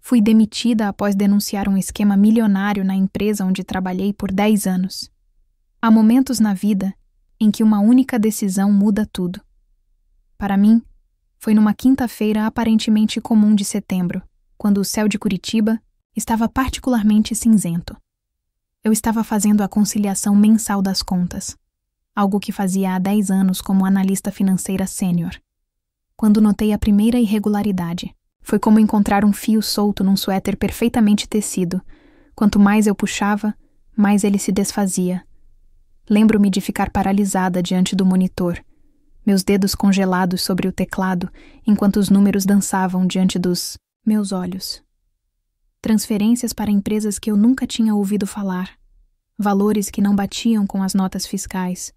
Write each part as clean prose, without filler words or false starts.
Fui demitida após denunciar um esquema milionário na empresa onde trabalhei por 10 anos. Há momentos na vida em que uma única decisão muda tudo. Para mim, foi numa quinta-feira aparentemente comum de setembro, quando o céu de Curitiba estava particularmente cinzento. Eu estava fazendo a conciliação mensal das contas, algo que fazia há 10 anos como analista financeira sênior. Quando notei a primeira irregularidade, foi como encontrar um fio solto num suéter perfeitamente tecido. Quanto mais eu puxava, mais ele se desfazia. Lembro-me de ficar paralisada diante do monitor, meus dedos congelados sobre o teclado, enquanto os números dançavam diante dos meus olhos. Transferências para empresas que eu nunca tinha ouvido falar, valores que não batiam com as notas fiscais,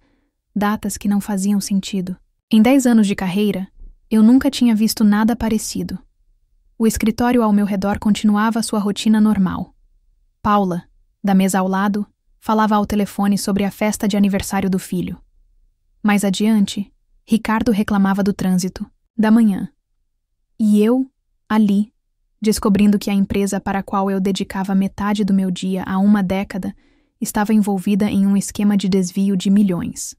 datas que não faziam sentido. Em 10 anos de carreira, eu nunca tinha visto nada parecido. O escritório ao meu redor continuava a sua rotina normal. Paula, da mesa ao lado, falava ao telefone sobre a festa de aniversário do filho. Mais adiante, Ricardo reclamava do trânsito, da manhã. E eu, ali, descobrindo que a empresa para a qual eu dedicava metade do meu dia há uma década estava envolvida em um esquema de desvio de milhões.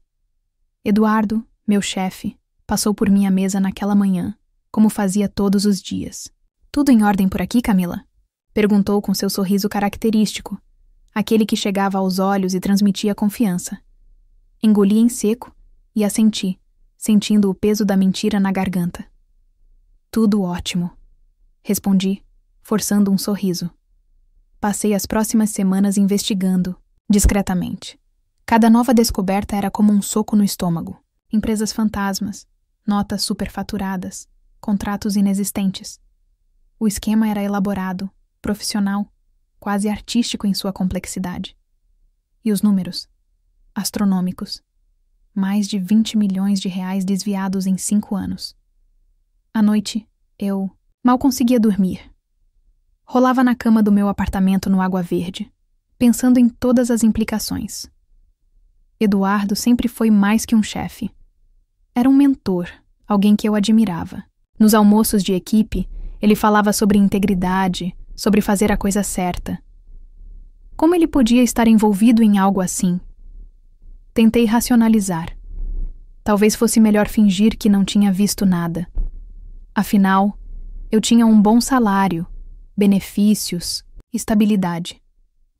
Eduardo, meu chefe, passou por minha mesa naquela manhã, como fazia todos os dias. "Tudo em ordem por aqui, Camila?" perguntou com seu sorriso característico, aquele que chegava aos olhos e transmitia confiança. Engoli em seco e assenti, sentindo o peso da mentira na garganta. "Tudo ótimo", respondi, forçando um sorriso. Passei as próximas semanas investigando, discretamente. Cada nova descoberta era como um soco no estômago. Empresas fantasmas, notas superfaturadas, contratos inexistentes. O esquema era elaborado, profissional, quase artístico em sua complexidade. E os números? Astronômicos. Mais de 20 milhões de reais desviados em 5 anos. À noite, eu mal conseguia dormir. Rolava na cama do meu apartamento no Água Verde, pensando em todas as implicações. Eduardo sempre foi mais que um chefe. Era um mentor, alguém que eu admirava. Nos almoços de equipe, ele falava sobre integridade, sobre fazer a coisa certa. Como ele podia estar envolvido em algo assim? Tentei racionalizar. Talvez fosse melhor fingir que não tinha visto nada. Afinal, eu tinha um bom salário, benefícios, estabilidade.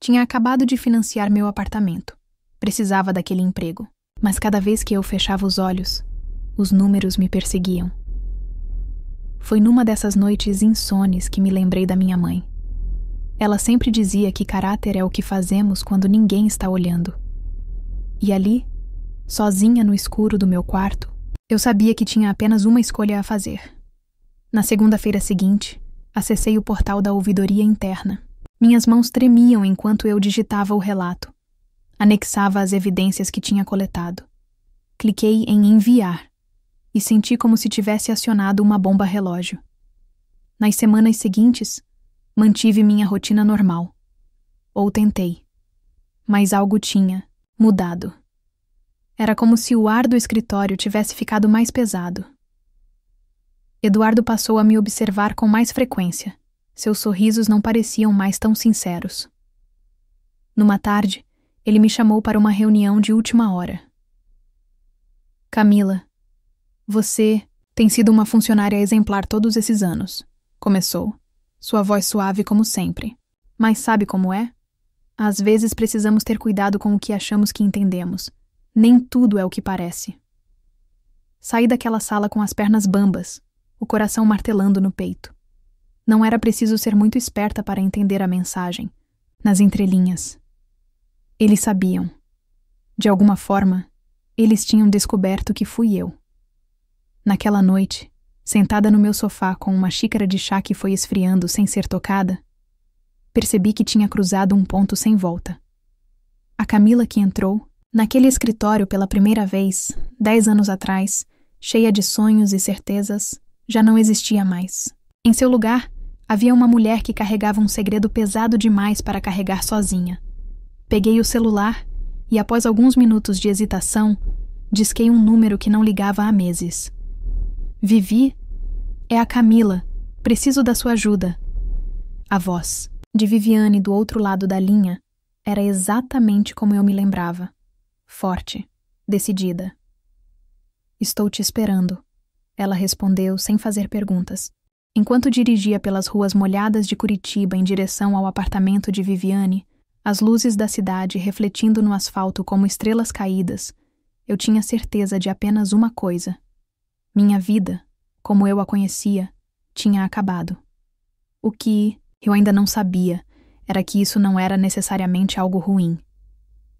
Tinha acabado de financiar meu apartamento. Precisava daquele emprego. Mas cada vez que eu fechava os olhos, os números me perseguiam. Foi numa dessas noites insones que me lembrei da minha mãe. Ela sempre dizia que caráter é o que fazemos quando ninguém está olhando. E ali, sozinha no escuro do meu quarto, eu sabia que tinha apenas uma escolha a fazer. Na segunda-feira seguinte, acessei o portal da ouvidoria interna. Minhas mãos tremiam enquanto eu digitava o relato. Anexava as evidências que tinha coletado. Cliquei em enviar e senti como se tivesse acionado uma bomba relógio. Nas semanas seguintes, mantive minha rotina normal. Ou tentei. Mas algo tinha mudado. Era como se o ar do escritório tivesse ficado mais pesado. Eduardo passou a me observar com mais frequência. Seus sorrisos não pareciam mais tão sinceros. Numa tarde, ele me chamou para uma reunião de última hora. "Camila, você tem sido uma funcionária exemplar todos esses anos", começou, sua voz suave como sempre. "Mas sabe como é? Às vezes precisamos ter cuidado com o que achamos que entendemos. Nem tudo é o que parece." Saí daquela sala com as pernas bambas, o coração martelando no peito. Não era preciso ser muito esperta para entender a mensagem, nas entrelinhas. Eles sabiam. De alguma forma, eles tinham descoberto que fui eu. Naquela noite, sentada no meu sofá com uma xícara de chá que foi esfriando sem ser tocada, percebi que tinha cruzado um ponto sem volta. A Camila que entrou, naquele escritório pela primeira vez, 10 anos atrás, cheia de sonhos e certezas, já não existia mais. Em seu lugar, havia uma mulher que carregava um segredo pesado demais para carregar sozinha. Peguei o celular e, após alguns minutos de hesitação, disquei um número que não ligava há meses. "Vivi, é a Camila. Preciso da sua ajuda." A voz de Viviane do outro lado da linha era exatamente como eu me lembrava. Forte, decidida. Estou te esperando, ela respondeu sem fazer perguntas. Enquanto dirigia pelas ruas molhadas de Curitiba em direção ao apartamento de Viviane, as luzes da cidade refletindo no asfalto como estrelas caídas, eu tinha certeza de apenas uma coisa. Minha vida, como eu a conhecia, tinha acabado. O que eu ainda não sabia era que isso não era necessariamente algo ruim.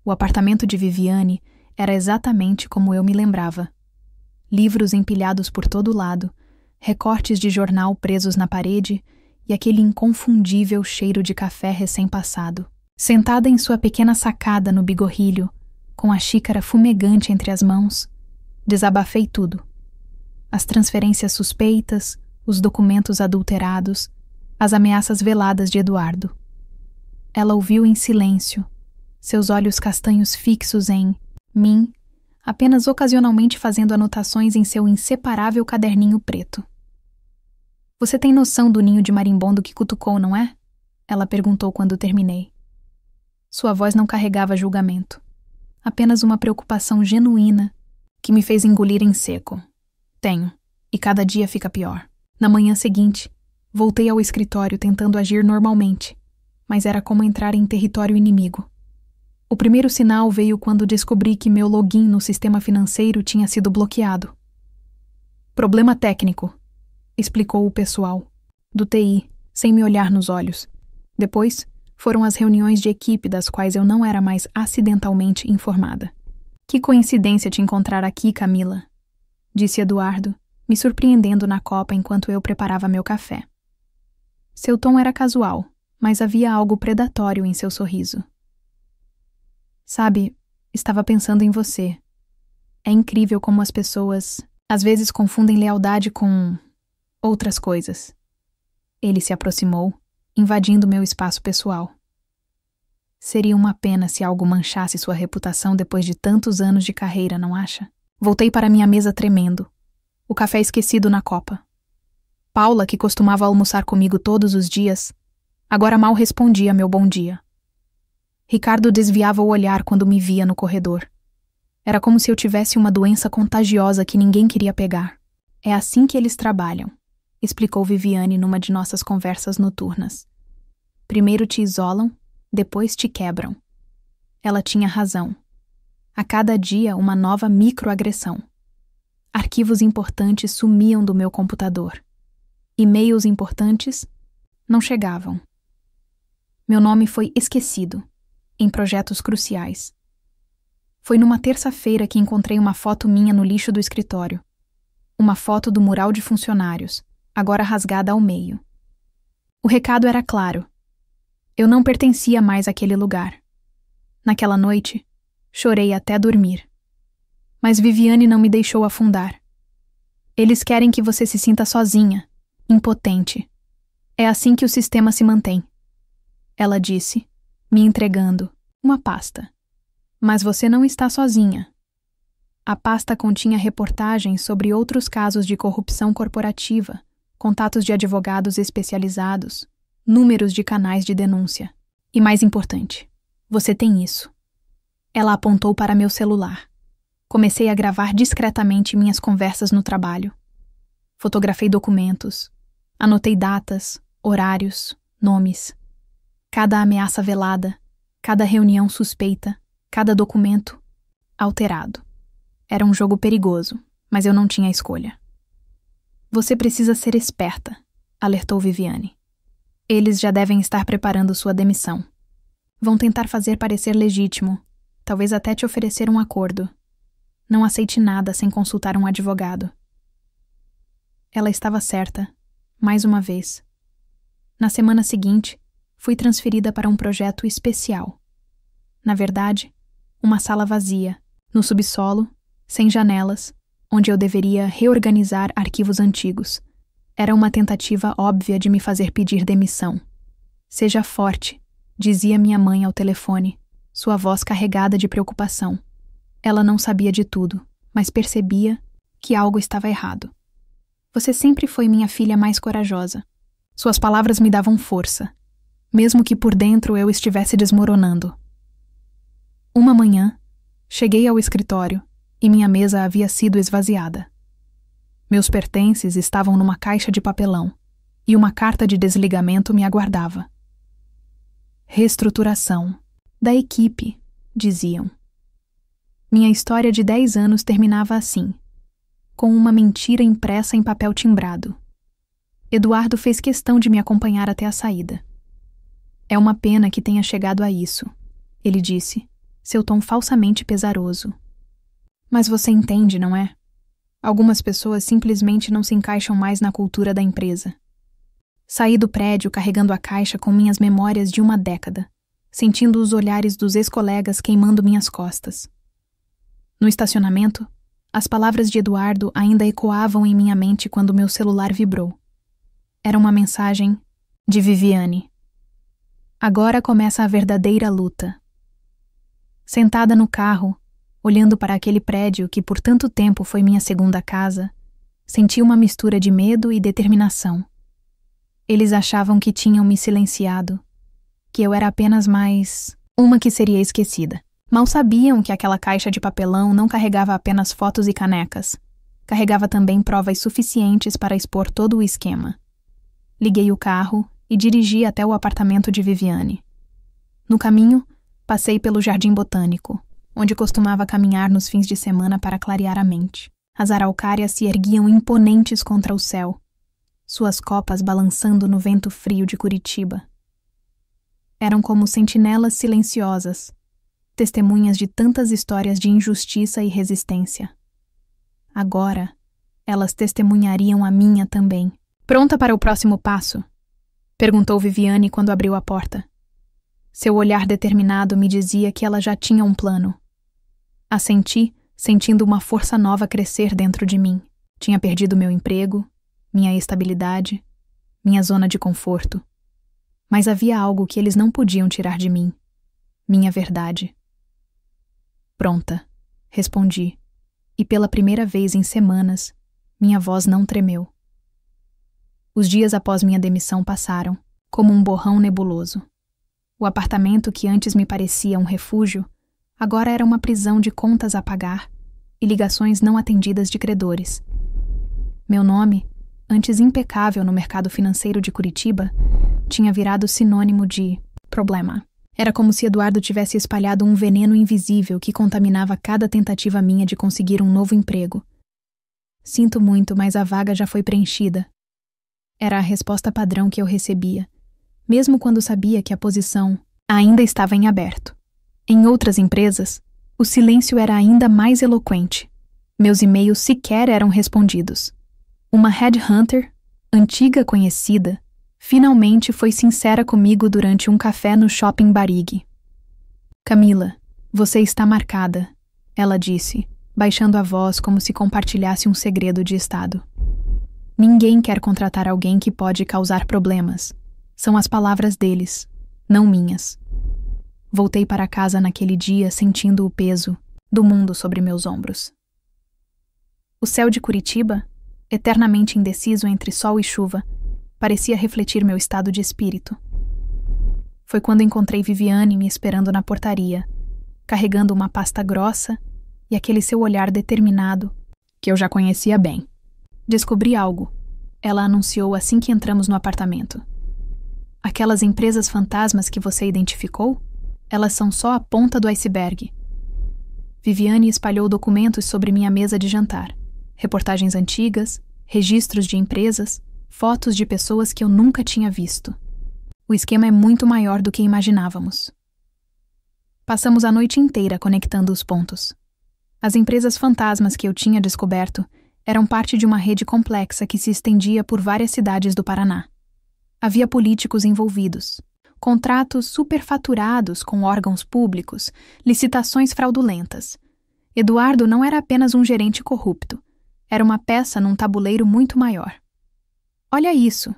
O apartamento de Viviane era exatamente como eu me lembrava. Livros empilhados por todo lado, recortes de jornal presos na parede e aquele inconfundível cheiro de café recém-passado. Sentada em sua pequena sacada no bigorrilho, com a xícara fumegante entre as mãos, desabafei tudo. As transferências suspeitas, os documentos adulterados, as ameaças veladas de Eduardo. Ela ouviu em silêncio, seus olhos castanhos fixos em mim, apenas ocasionalmente fazendo anotações em seu inseparável caderninho preto. Você tem noção do ninho de marimbondo que cutucou, não é? Ela perguntou quando terminei. Sua voz não carregava julgamento, apenas uma preocupação genuína que me fez engolir em seco. Tenho, e cada dia fica pior. Na manhã seguinte, voltei ao escritório tentando agir normalmente, mas era como entrar em território inimigo. O primeiro sinal veio quando descobri que meu login no sistema financeiro tinha sido bloqueado. Problema técnico, explicou o pessoal, do TI, sem me olhar nos olhos. Depois, foram as reuniões de equipe das quais eu não era mais acidentalmente informada. Que coincidência te encontrar aqui, Camila, disse Eduardo, me surpreendendo na copa enquanto eu preparava meu café. Seu tom era casual, mas havia algo predatório em seu sorriso. Sabe, estava pensando em você. É incrível como as pessoas, às vezes, confundem lealdade com outras coisas. Ele se aproximou, invadindo meu espaço pessoal. Seria uma pena se algo manchasse sua reputação depois de tantos anos de carreira, não acha? Voltei para minha mesa tremendo, o café esquecido na copa. Paula, que costumava almoçar comigo todos os dias, agora mal respondia meu bom dia. Ricardo desviava o olhar quando me via no corredor. Era como se eu tivesse uma doença contagiosa que ninguém queria pegar. É assim que eles trabalham, explicou Viviane numa de nossas conversas noturnas. Primeiro te isolam, depois te quebram. Ela tinha razão. A cada dia uma nova microagressão. Arquivos importantes sumiam do meu computador. E-mails importantes não chegavam. Meu nome foi esquecido, em projetos cruciais. Foi numa terça-feira que encontrei uma foto minha no lixo do escritório. Uma foto do mural de funcionários, agora rasgada ao meio. O recado era claro. Eu não pertencia mais àquele lugar. Naquela noite, chorei até dormir. Mas Viviane não me deixou afundar. Eles querem que você se sinta sozinha, impotente. É assim que o sistema se mantém. Ela disse, me entregando uma pasta. Mas você não está sozinha. A pasta continha reportagens sobre outros casos de corrupção corporativa, contatos de advogados especializados, números de canais de denúncia. E mais importante, você tem isso. Ela apontou para meu celular. Comecei a gravar discretamente minhas conversas no trabalho. Fotografei documentos. Anotei datas, horários, nomes. Cada ameaça velada, cada reunião suspeita, cada documento alterado. Era um jogo perigoso, mas eu não tinha escolha. Você precisa ser esperta, alertou Viviane. Eles já devem estar preparando sua demissão. Vão tentar fazer parecer legítimo, talvez até te oferecer um acordo. Não aceite nada sem consultar um advogado. Ela estava certa, mais uma vez. Na semana seguinte, fui transferida para um projeto especial. Na verdade, uma sala vazia, no subsolo, sem janelas, onde eu deveria reorganizar arquivos antigos. Era uma tentativa óbvia de me fazer pedir demissão. Seja forte, dizia minha mãe ao telefone, sua voz carregada de preocupação. Ela não sabia de tudo, mas percebia que algo estava errado. Você sempre foi minha filha mais corajosa. Suas palavras me davam força, mesmo que por dentro eu estivesse desmoronando. Uma manhã, cheguei ao escritório e minha mesa havia sido esvaziada. Meus pertences estavam numa caixa de papelão e uma carta de desligamento me aguardava. Reestruturação da equipe, diziam. Minha história de 10 anos terminava assim, com uma mentira impressa em papel timbrado. Eduardo fez questão de me acompanhar até a saída. É uma pena que tenha chegado a isso, ele disse, seu tom falsamente pesaroso. Mas você entende, não é? Algumas pessoas simplesmente não se encaixam mais na cultura da empresa. Saí do prédio carregando a caixa com minhas memórias de uma década, sentindo os olhares dos ex-colegas queimando minhas costas. No estacionamento, as palavras de Eduardo ainda ecoavam em minha mente quando meu celular vibrou. Era uma mensagem de Viviane. Agora começa a verdadeira luta. Sentada no carro, olhando para aquele prédio que por tanto tempo foi minha segunda casa, senti uma mistura de medo e determinação. Eles achavam que tinham me silenciado, que eu era apenas mais uma que seria esquecida. Mal sabiam que aquela caixa de papelão não carregava apenas fotos e canecas. Carregava também provas suficientes para expor todo o esquema. Liguei o carro e dirigi até o apartamento de Viviane. No caminho, passei pelo Jardim Botânico, onde costumava caminhar nos fins de semana para clarear a mente. As araucárias se erguiam imponentes contra o céu, suas copas balançando no vento frio de Curitiba. Eram como sentinelas silenciosas, testemunhas de tantas histórias de injustiça e resistência. Agora, elas testemunhariam a minha também. Pronta para o próximo passo? Perguntou Viviane quando abriu a porta. Seu olhar determinado me dizia que ela já tinha um plano. Assenti, sentindo uma força nova crescer dentro de mim. Tinha perdido meu emprego, minha estabilidade, minha zona de conforto. Mas havia algo que eles não podiam tirar de mim. Minha verdade. Pronta, respondi, e pela primeira vez em semanas, minha voz não tremeu. Os dias após minha demissão passaram, como um borrão nebuloso. O apartamento que antes me parecia um refúgio, agora era uma prisão de contas a pagar e ligações não atendidas de credores. Meu nome, antes impecável no mercado financeiro de Curitiba, tinha virado sinônimo de problema. Era como se Eduardo tivesse espalhado um veneno invisível que contaminava cada tentativa minha de conseguir um novo emprego. Sinto muito, mas a vaga já foi preenchida. Era a resposta padrão que eu recebia, mesmo quando sabia que a posição ainda estava em aberto. Em outras empresas, o silêncio era ainda mais eloquente. Meus e-mails sequer eram respondidos. Uma headhunter, antiga conhecida, finalmente foi sincera comigo durante um café no Shopping Barig. Camila, você está marcada, ela disse, baixando a voz como se compartilhasse um segredo de estado. Ninguém quer contratar alguém que pode causar problemas. São as palavras deles, não minhas. Voltei para casa naquele dia sentindo o peso do mundo sobre meus ombros. O céu de Curitiba, eternamente indeciso entre sol e chuva, parecia refletir meu estado de espírito. Foi quando encontrei Viviane me esperando na portaria, carregando uma pasta grossa e aquele seu olhar determinado, que eu já conhecia bem. Descobri algo, ela anunciou assim que entramos no apartamento. Aquelas empresas fantasmas que você identificou? Elas são só a ponta do iceberg. Viviane espalhou documentos sobre minha mesa de jantar, reportagens antigas, registros de empresas, fotos de pessoas que eu nunca tinha visto. O esquema é muito maior do que imaginávamos. Passamos a noite inteira conectando os pontos. As empresas fantasmas que eu tinha descoberto eram parte de uma rede complexa que se estendia por várias cidades do Paraná. Havia políticos envolvidos, contratos superfaturados com órgãos públicos, licitações fraudulentas. Eduardo não era apenas um gerente corrupto, era uma peça num tabuleiro muito maior. Olha isso,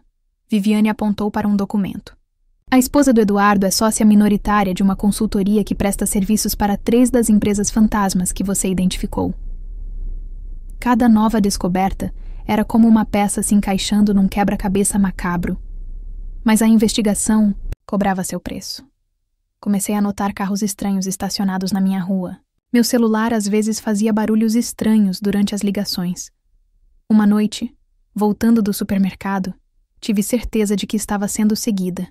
Viviane apontou para um documento. A esposa do Eduardo é sócia minoritária de uma consultoria que presta serviços para 3 das empresas fantasmas que você identificou. Cada nova descoberta era como uma peça se encaixando num quebra-cabeça macabro. Mas a investigação cobrava seu preço. Comecei a notar carros estranhos estacionados na minha rua. Meu celular às vezes fazia barulhos estranhos durante as ligações. Uma noite, voltando do supermercado, tive certeza de que estava sendo seguida.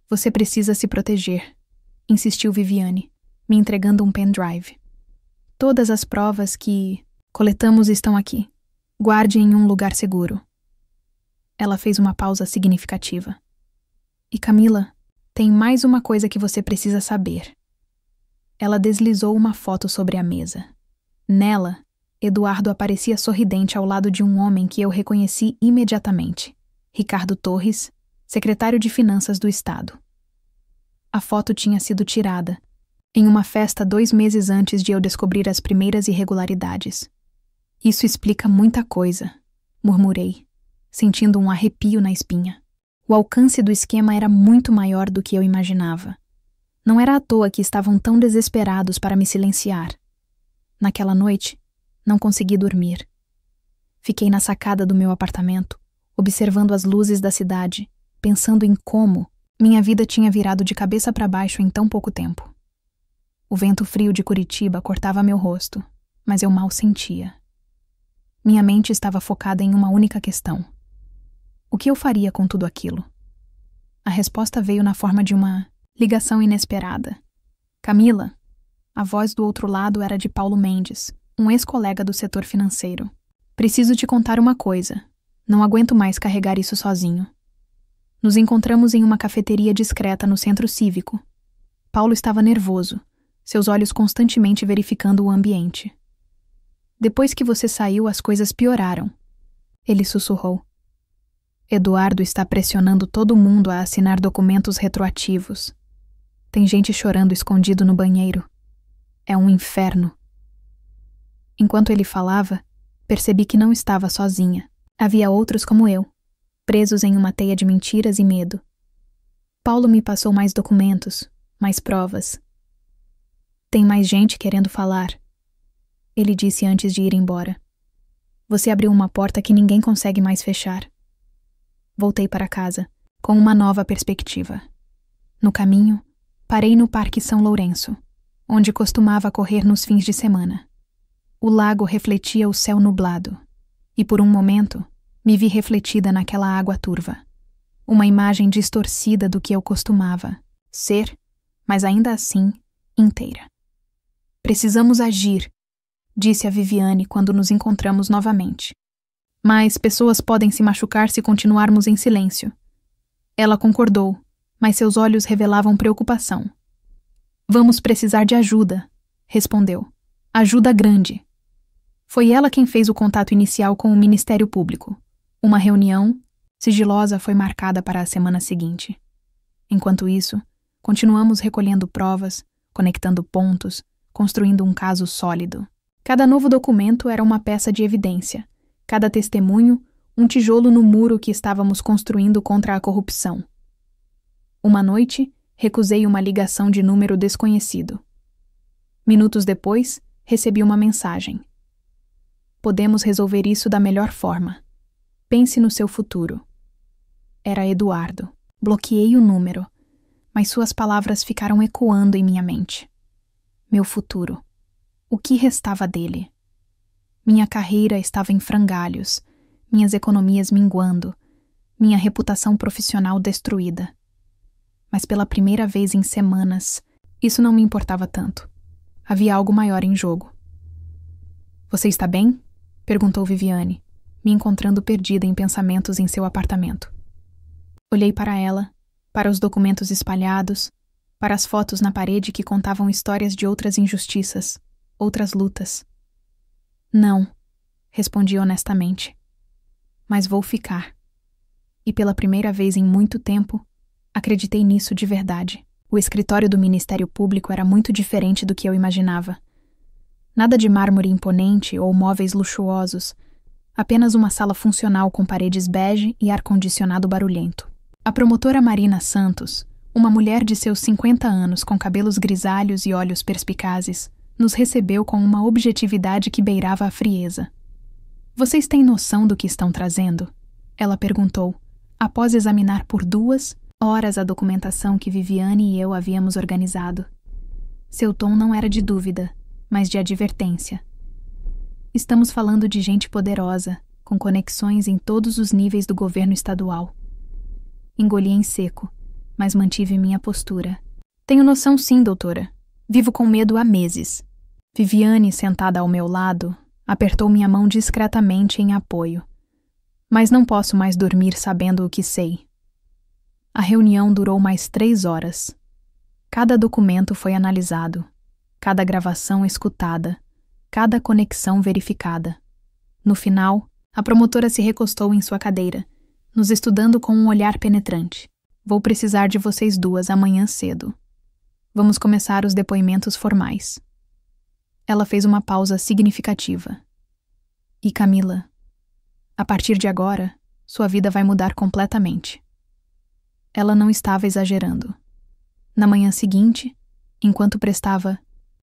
Você precisa se proteger, insistiu Viviane, me entregando um pendrive. Todas as provas que coletamos estão aqui. Guarde em um lugar seguro. Ela fez uma pausa significativa. E Camila, tem mais uma coisa que você precisa saber. Ela deslizou uma foto sobre a mesa. Nela, Eduardo aparecia sorridente ao lado de um homem que eu reconheci imediatamente. Ricardo Torres, secretário de Finanças do Estado. A foto tinha sido tirada em uma festa 2 meses antes de eu descobrir as primeiras irregularidades. Isso explica muita coisa, murmurei, sentindo um arrepio na espinha. O alcance do esquema era muito maior do que eu imaginava. Não era à toa que estavam tão desesperados para me silenciar. Naquela noite, não consegui dormir. Fiquei na sacada do meu apartamento, observando as luzes da cidade, pensando em como minha vida tinha virado de cabeça para baixo em tão pouco tempo. O vento frio de Curitiba cortava meu rosto, mas eu mal sentia. Minha mente estava focada em uma única questão. O que eu faria com tudo aquilo? A resposta veio na forma de uma ligação inesperada. Camila, a voz do outro lado era de Paulo Mendes, um ex-colega do setor financeiro. Preciso te contar uma coisa. Não aguento mais carregar isso sozinho. Nos encontramos em uma cafeteria discreta no centro cívico. Paulo estava nervoso, seus olhos constantemente verificando o ambiente. Depois que você saiu, as coisas pioraram. Ele sussurrou. Eduardo está pressionando todo mundo a assinar documentos retroativos. Tem gente chorando escondido no banheiro. É um inferno. Enquanto ele falava, percebi que não estava sozinha. Havia outros como eu, presos em uma teia de mentiras e medo. Paulo me passou mais documentos, mais provas. Tem mais gente querendo falar. Ele disse antes de ir embora. Você abriu uma porta que ninguém consegue mais fechar. Voltei para casa, com uma nova perspectiva. No caminho, parei no Parque São Lourenço, onde costumava correr nos fins de semana. O lago refletia o céu nublado, e por um momento, me vi refletida naquela água turva. Uma imagem distorcida do que eu costumava ser, mas ainda assim, inteira. Precisamos agir, disse a Viviane quando nos encontramos novamente. Mas pessoas podem se machucar se continuarmos em silêncio. Ela concordou, mas seus olhos revelavam preocupação. Vamos precisar de ajuda, respondeu. Ajuda grande. Foi ela quem fez o contato inicial com o Ministério Público. Uma reunião sigilosa foi marcada para a semana seguinte. Enquanto isso, continuamos recolhendo provas, conectando pontos, construindo um caso sólido. Cada novo documento era uma peça de evidência. Cada testemunho, um tijolo no muro que estávamos construindo contra a corrupção. Uma noite, recusei uma ligação de número desconhecido. Minutos depois, recebi uma mensagem. Podemos resolver isso da melhor forma. Pense no seu futuro. Era Eduardo. Bloqueei o número, mas suas palavras ficaram ecoando em minha mente. Meu futuro. O que restava dele? Minha carreira estava em frangalhos, minhas economias minguando, minha reputação profissional destruída. Mas pela primeira vez em semanas, isso não me importava tanto. Havia algo maior em jogo. Você está bem? Perguntou Viviane, me encontrando perdida em pensamentos em seu apartamento. Olhei para ela, para os documentos espalhados, para as fotos na parede que contavam histórias de outras injustiças, outras lutas. Não, respondi honestamente. Mas vou ficar. E pela primeira vez em muito tempo, acreditei nisso de verdade. O escritório do Ministério Público era muito diferente do que eu imaginava. Nada de mármore imponente ou móveis luxuosos, apenas uma sala funcional com paredes bege e ar-condicionado barulhento. A promotora Marina Santos, uma mulher de seus 50 anos com cabelos grisalhos e olhos perspicazes, nos recebeu com uma objetividade que beirava a frieza. Vocês têm noção do que estão trazendo? Ela perguntou, após examinar por 2 Horas a documentação que Viviane e eu havíamos organizado. Seu tom não era de dúvida, mas de advertência. Estamos falando de gente poderosa, com conexões em todos os níveis do governo estadual. Engoli em seco, mas mantive minha postura. Tenho noção sim, doutora. Vivo com medo há meses. Viviane, sentada ao meu lado, apertou minha mão discretamente em apoio. Mas não posso mais dormir sabendo o que sei. A reunião durou mais 3 horas. Cada documento foi analisado, cada gravação escutada, cada conexão verificada. No final, a promotora se recostou em sua cadeira, nos estudando com um olhar penetrante. Vou precisar de vocês duas amanhã cedo. Vamos começar os depoimentos formais. Ela fez uma pausa significativa. E Camila, a partir de agora, sua vida vai mudar completamente. Ela não estava exagerando. Na manhã seguinte, enquanto prestava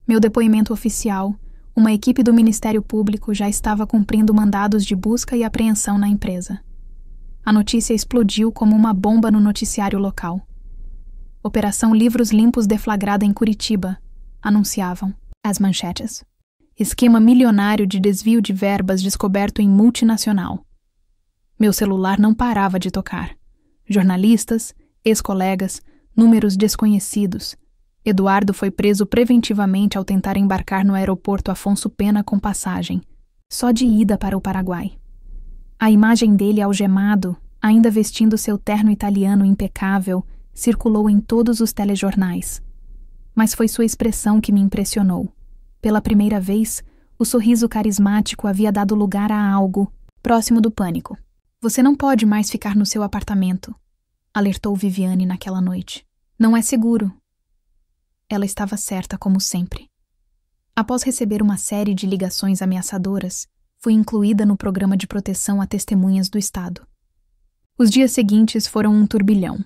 meu depoimento oficial, uma equipe do Ministério Público já estava cumprindo mandados de busca e apreensão na empresa. A notícia explodiu como uma bomba no noticiário local. Operação Livros Limpos deflagrada em Curitiba, anunciavam as manchetes. Esquema milionário de desvio de verbas descoberto em multinacional. Meu celular não parava de tocar. Jornalistas, ex-colegas, números desconhecidos. Eduardo foi preso preventivamente ao tentar embarcar no aeroporto Afonso Pena com passagem, só de ida para o Paraguai. A imagem dele algemado, ainda vestindo seu terno italiano impecável, circulou em todos os telejornais. Mas foi sua expressão que me impressionou. Pela primeira vez, o sorriso carismático havia dado lugar a algo próximo do pânico. Você não pode mais ficar no seu apartamento, alertou Viviane naquela noite. Não é seguro. Ela estava certa, como sempre. Após receber uma série de ligações ameaçadoras, fui incluída no programa de proteção a testemunhas do Estado. Os dias seguintes foram um turbilhão.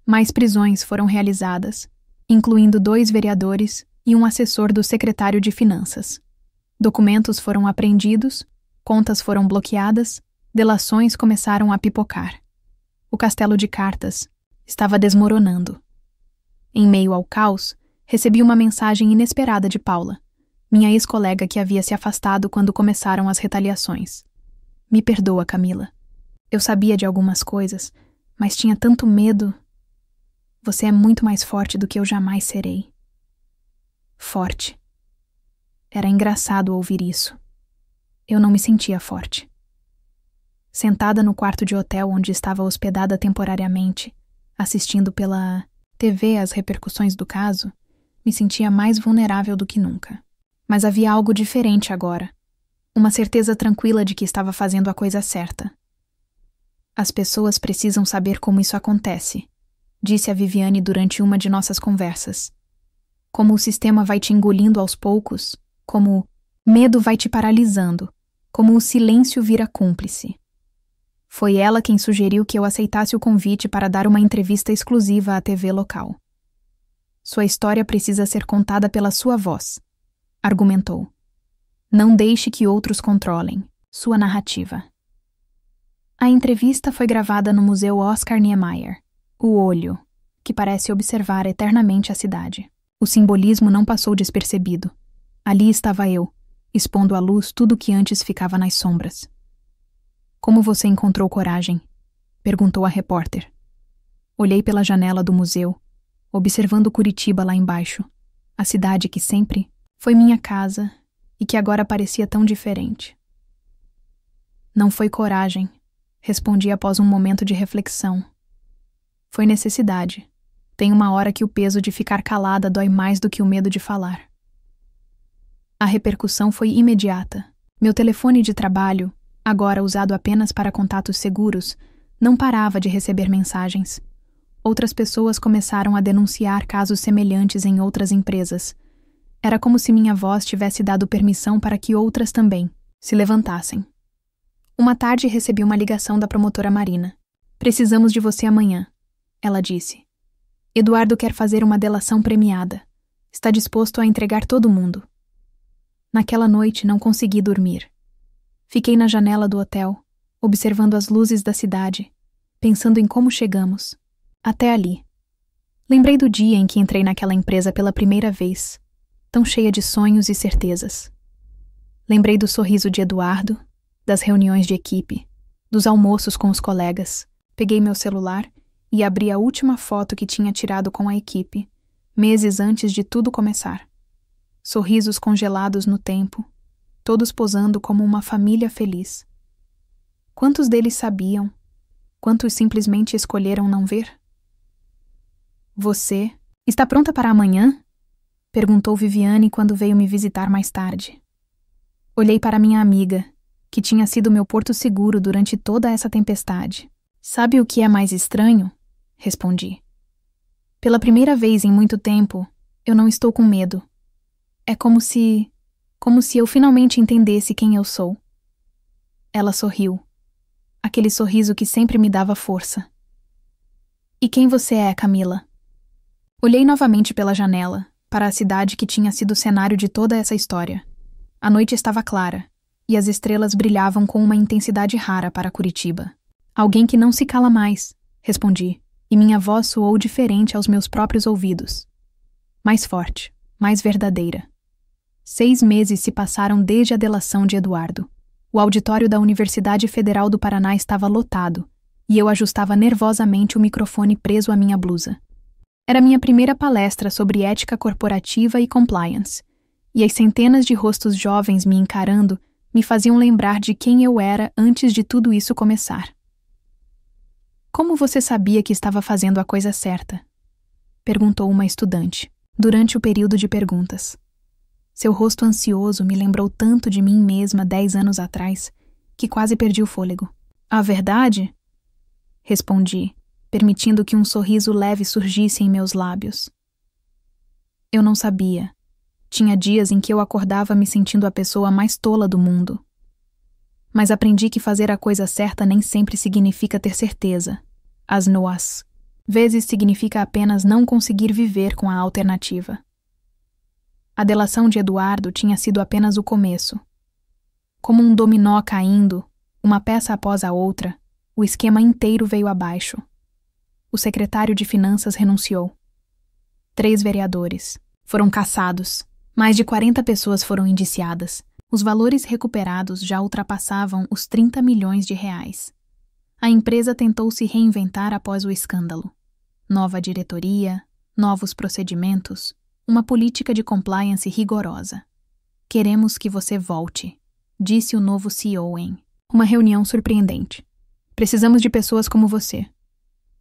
Mais prisões foram realizadas, incluindo 2 vereadores e um assessor do secretário de Finanças. Documentos foram apreendidos, contas foram bloqueadas, delações começaram a pipocar. O castelo de cartas estava desmoronando. Em meio ao caos, recebi uma mensagem inesperada de Paula, minha ex-colega que havia se afastado quando começaram as retaliações. Me perdoa, Camila. Eu sabia de algumas coisas, mas tinha tanto medo. Você é muito mais forte do que eu jamais serei. Forte. Era engraçado ouvir isso. Eu não me sentia forte. Sentada no quarto de hotel onde estava hospedada temporariamente, assistindo pela TV às repercussões do caso, me sentia mais vulnerável do que nunca. Mas havia algo diferente agora. Uma certeza tranquila de que estava fazendo a coisa certa. As pessoas precisam saber como isso acontece, disse a Viviane durante uma de nossas conversas. Como o sistema vai te engolindo aos poucos, como medo vai te paralisando, como o silêncio vira cúmplice. Foi ela quem sugeriu que eu aceitasse o convite para dar uma entrevista exclusiva à TV local. Sua história precisa ser contada pela sua voz, argumentou. Não deixe que outros controlem sua narrativa. A entrevista foi gravada no Museu Oscar Niemeyer, o olho, que parece observar eternamente a cidade. O simbolismo não passou despercebido. Ali estava eu, expondo à luz tudo que antes ficava nas sombras. Como você encontrou coragem? Perguntou a repórter. Olhei pela janela do museu, observando Curitiba lá embaixo, a cidade que sempre foi minha casa e que agora parecia tão diferente. Não foi coragem, respondi após um momento de reflexão. Foi necessidade. Tem uma hora que o peso de ficar calada dói mais do que o medo de falar. A repercussão foi imediata. Meu telefone de trabalho, agora usado apenas para contatos seguros, não parava de receber mensagens. Outras pessoas começaram a denunciar casos semelhantes em outras empresas. Era como se minha voz tivesse dado permissão para que outras também se levantassem. Uma tarde recebi uma ligação da promotora Marina. Precisamos de você amanhã, ela disse. Eduardo quer fazer uma delação premiada. Está disposto a entregar todo mundo. Naquela noite não consegui dormir. Fiquei na janela do hotel, observando as luzes da cidade, pensando em como chegamos. Até ali. Lembrei do dia em que entrei naquela empresa pela primeira vez, tão cheia de sonhos e certezas. Lembrei do sorriso de Eduardo, das reuniões de equipe, dos almoços com os colegas. Peguei meu celular e abri a última foto que tinha tirado com a equipe, meses antes de tudo começar. Sorrisos congelados no tempo, todos posando como uma família feliz. Quantos deles sabiam? Quantos simplesmente escolheram não ver? Você está pronta para amanhã? Perguntou Viviane quando veio me visitar mais tarde. Olhei para minha amiga, que tinha sido meu porto seguro durante toda essa tempestade. Sabe o que é mais estranho? Respondi. Pela primeira vez em muito tempo, eu não estou com medo. É como se eu finalmente entendesse quem eu sou. Ela sorriu. Aquele sorriso que sempre me dava força. E quem você é, Camila? Olhei novamente pela janela, para a cidade que tinha sido o cenário de toda essa história. A noite estava clara, e as estrelas brilhavam com uma intensidade rara para Curitiba. Alguém que não se cala mais, respondi, e minha voz soou diferente aos meus próprios ouvidos. Mais forte, mais verdadeira. 6 meses se passaram desde a delação de Eduardo. O auditório da Universidade Federal do Paraná estava lotado, e eu ajustava nervosamente o microfone preso à minha blusa. Era minha primeira palestra sobre ética corporativa e compliance, e as centenas de rostos jovens me encarando me faziam lembrar de quem eu era antes de tudo isso começar. Como você sabia que estava fazendo a coisa certa? Perguntou uma estudante, durante o período de perguntas. Seu rosto ansioso me lembrou tanto de mim mesma 10 anos atrás, que quase perdi o fôlego. A verdade? Respondi, permitindo que um sorriso leve surgisse em meus lábios. Eu não sabia. Tinha dias em que eu acordava me sentindo a pessoa mais tola do mundo. Mas aprendi que fazer a coisa certa nem sempre significa ter certeza. Às vezes significa apenas não conseguir viver com a alternativa. A delação de Eduardo tinha sido apenas o começo. Como um dominó caindo, uma peça após a outra, o esquema inteiro veio abaixo. O secretário de Finanças renunciou. 3 vereadores foram cassados. Mais de 40 pessoas foram indiciadas. Os valores recuperados já ultrapassavam os 30 milhões de reais. A empresa tentou se reinventar após o escândalo. Nova diretoria, novos procedimentos, uma política de compliance rigorosa. Queremos que você volte, disse o novo CEO em uma reunião surpreendente. Precisamos de pessoas como você.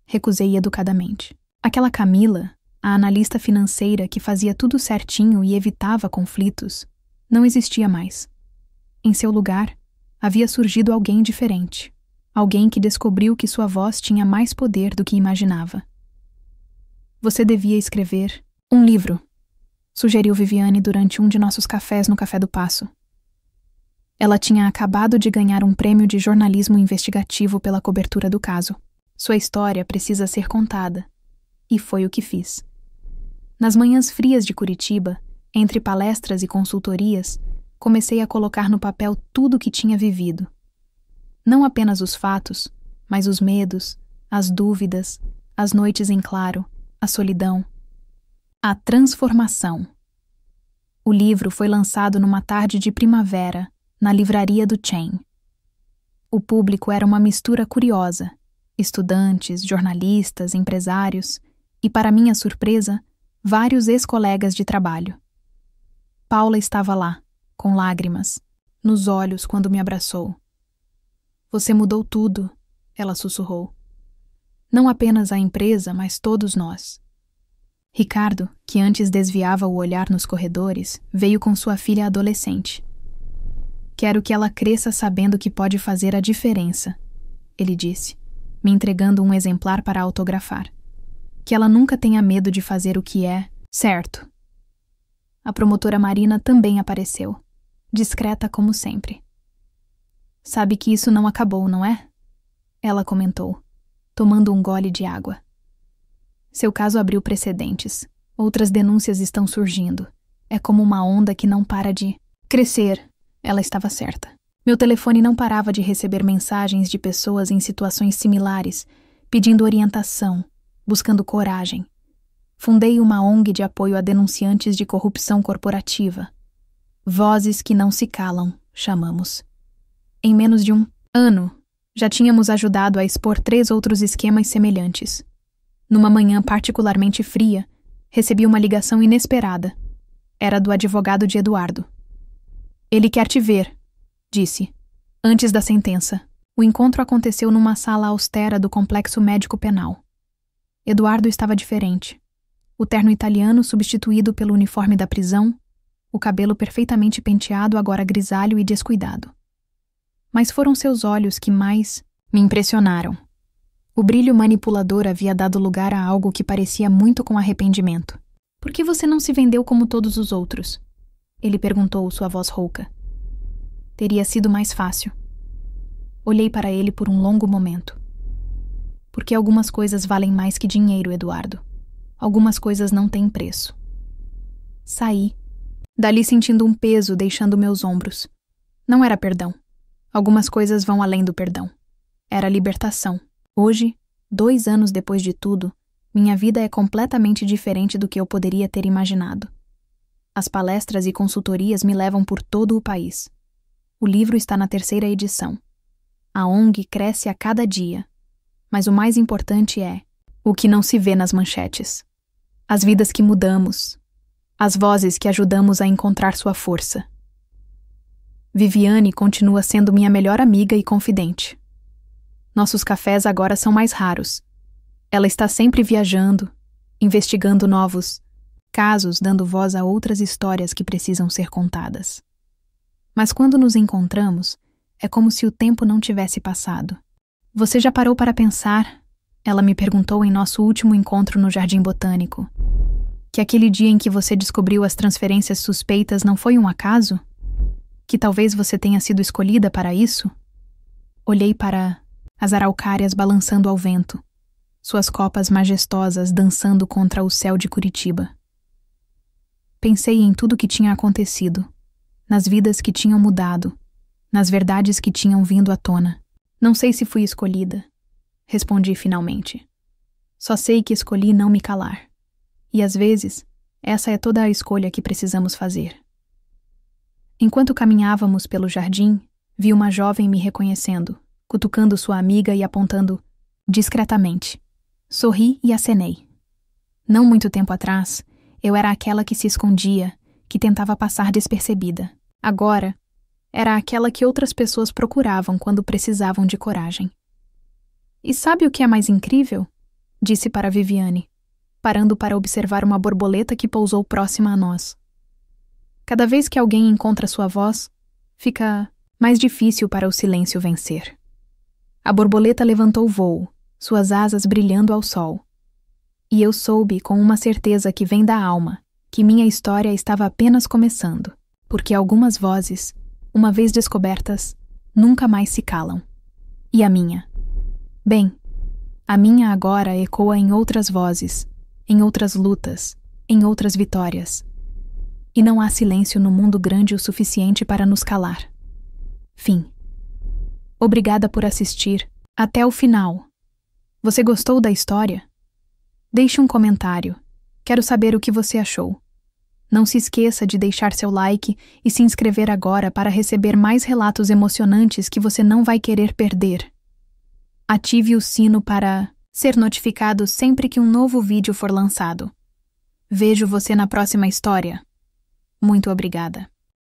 Recusei educadamente. Aquela Camila, a analista financeira que fazia tudo certinho e evitava conflitos, não existia mais. Em seu lugar, havia surgido alguém diferente. Alguém que descobriu que sua voz tinha mais poder do que imaginava. Você devia escrever um livro, sugeriu Viviane durante um de nossos cafés no Café do Paço. Ela tinha acabado de ganhar um prêmio de jornalismo investigativo pela cobertura do caso. Sua história precisa ser contada. E foi o que fiz. Nas manhãs frias de Curitiba, entre palestras e consultorias, comecei a colocar no papel tudo o que tinha vivido. Não apenas os fatos, mas os medos, as dúvidas, as noites em claro, a solidão. A transformação. O livro foi lançado numa tarde de primavera, na livraria do Chain. O público era uma mistura curiosa, estudantes, jornalistas, empresários e, para minha surpresa, vários ex-colegas de trabalho. Paula estava lá, com lágrimas, nos olhos quando me abraçou. Você mudou tudo, ela sussurrou. Não apenas a empresa, mas todos nós. Ricardo, que antes desviava o olhar nos corredores, veio com sua filha adolescente. Quero que ela cresça sabendo que pode fazer a diferença, ele disse, me entregando um exemplar para autografar. Que ela nunca tenha medo de fazer o que é certo. A promotora Marina também apareceu, discreta como sempre. Sabe que isso não acabou, não é? Ela comentou, tomando um gole de água. Seu caso abriu precedentes. Outras denúncias estão surgindo. É como uma onda que não para de crescer. Ela estava certa. Meu telefone não parava de receber mensagens de pessoas em situações similares, pedindo orientação, buscando coragem. Fundei uma ONG de apoio a denunciantes de corrupção corporativa. Vozes que não se calam, chamamos. Em menos de um ano, já tínhamos ajudado a expor 3 outros esquemas semelhantes. Numa manhã particularmente fria, recebi uma ligação inesperada. Era do advogado de Eduardo. "Ele quer te ver", disse, antes da sentença. O encontro aconteceu numa sala austera do complexo médico penal. Eduardo estava diferente. O terno italiano substituído pelo uniforme da prisão, o cabelo perfeitamente penteado, agora grisalho e descuidado. Mas foram seus olhos que mais me impressionaram. O brilho manipulador havia dado lugar a algo que parecia muito com arrependimento. "Por que você não se vendeu como todos os outros?" Ele perguntou, sua voz rouca. "Teria sido mais fácil." Olhei para ele por um longo momento. "Porque algumas coisas valem mais que dinheiro, Eduardo. Algumas coisas não têm preço." Saí, dali sentindo um peso deixando meus ombros. Não era perdão. Algumas coisas vão além do perdão. Era libertação. Hoje, 2 anos depois de tudo, minha vida é completamente diferente do que eu poderia ter imaginado. As palestras e consultorias me levam por todo o país. O livro está na 3ª edição. A ONG cresce a cada dia. Mas o mais importante é o que não se vê nas manchetes. As vidas que mudamos. As vozes que ajudamos a encontrar sua força. Viviane continua sendo minha melhor amiga e confidente. Nossos cafés agora são mais raros. Ela está sempre viajando, investigando novos casos, dando voz a outras histórias que precisam ser contadas. Mas quando nos encontramos, é como se o tempo não tivesse passado. "Você já parou para pensar?" Ela me perguntou em nosso último encontro no Jardim Botânico. "Que aquele dia em que você descobriu as transferências suspeitas não foi um acaso? Que talvez você tenha sido escolhida para isso?" Olhei para as araucárias balançando ao vento, suas copas majestosas dançando contra o céu de Curitiba. Pensei em tudo que tinha acontecido, nas vidas que tinham mudado, nas verdades que tinham vindo à tona. "Não sei se fui escolhida", respondi finalmente. "Só sei que escolhi não me calar. E às vezes, essa é toda a escolha que precisamos fazer." Enquanto caminhávamos pelo jardim, vi uma jovem me reconhecendo, cutucando sua amiga e apontando discretamente. Sorri e acenei. Não muito tempo atrás, eu era aquela que se escondia, que tentava passar despercebida. Agora, era aquela que outras pessoas procuravam quando precisavam de coragem. "E sabe o que é mais incrível?" disse para Viviane, parando para observar uma borboleta que pousou próxima a nós. "Cada vez que alguém encontra sua voz, fica mais difícil para o silêncio vencer." A borboleta levantou voo, suas asas brilhando ao sol. E eu soube com uma certeza que vem da alma, que minha história estava apenas começando, porque algumas vozes, uma vez descobertas, nunca mais se calam. E a minha? Bem, a minha agora ecoa em outras vozes, em outras lutas, em outras vitórias. E não há silêncio no mundo grande o suficiente para nos calar. Fim. Obrigada por assistir até o final. Você gostou da história? Deixe um comentário. Quero saber o que você achou. Não se esqueça de deixar seu like e se inscrever agora para receber mais relatos emocionantes que você não vai querer perder. Ative o sino para ser notificado sempre que um novo vídeo for lançado. Vejo você na próxima história. Muito obrigada.